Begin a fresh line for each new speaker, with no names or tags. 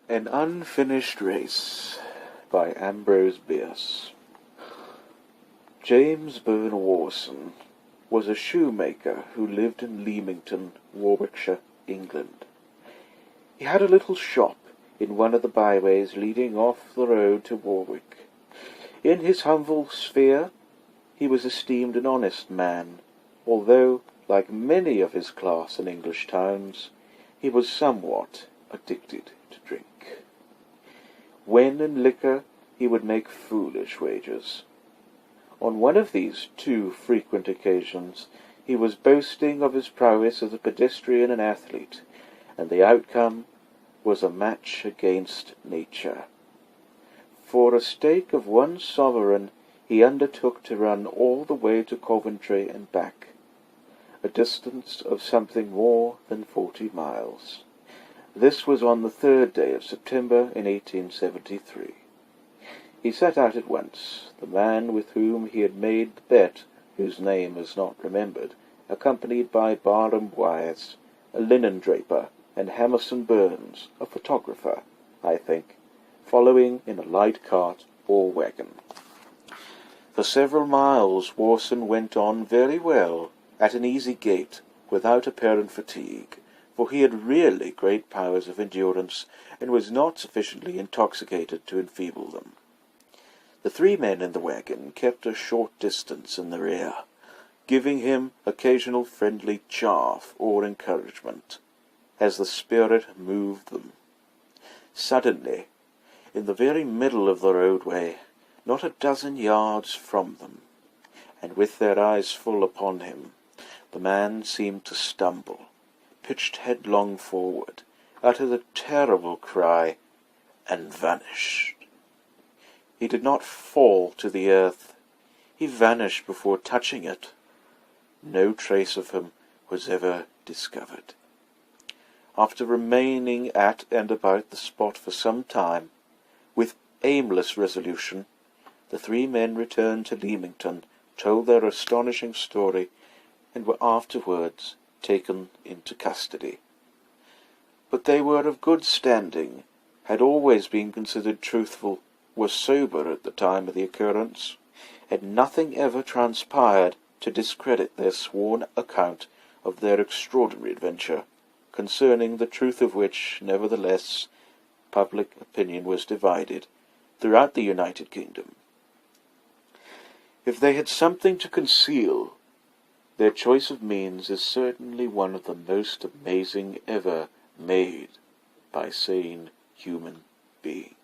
An Unfinished Race by Ambrose Bierce. James Burne Warson was a shoemaker who lived in Leamington, Warwickshire, England. He had a little shop in one of the byways leading off the road to Warwick. In his humble sphere he was esteemed an honest man, although, like many of his class in English towns, he was somewhat addicted to drink. When in liquor he would make foolish wagers. On one of these too frequent occasions he was boasting of his prowess as a pedestrian and athlete, and the outcome was a match against nature. For a stake of 1 sovereign he undertook to run all the way to Coventry and back, a distance of something more than 40 miles. This was on the 3rd day of September in 1873. He set out at once, the man with whom he had made the bet, whose name is not remembered, accompanied by Barham Wise, a linen draper, and Hammerson Burns, a photographer, I think, following in a light cart or wagon. For several miles Warson went on very well, at an easy gait, without apparent fatigue, for he had really great powers of endurance, and was not sufficiently intoxicated to enfeeble them. The 3 men in the wagon kept a short distance in the rear, giving him occasional friendly chaff or encouragement, as the spirit moved them. Suddenly, in the very middle of the roadway, not a dozen yards from them, and with their eyes full upon him, the man seemed to stumble, pitched headlong forward, uttered a terrible cry, and vanished. He did not fall to the earth. He vanished before touching it. No trace of him was ever discovered. After remaining at and about the spot for some time, with aimless resolution, the 3 men returned to Leamington, told their astonishing story, and were afterwards taken into custody. But they were of good standing, had always been considered truthful, were sober at the time of the occurrence, and nothing ever transpired to discredit their sworn account of their extraordinary adventure, concerning the truth of which, nevertheless, public opinion was divided throughout the United Kingdom. If they had something to conceal, their choice of means is certainly one of the most amazing ever made by sane human beings.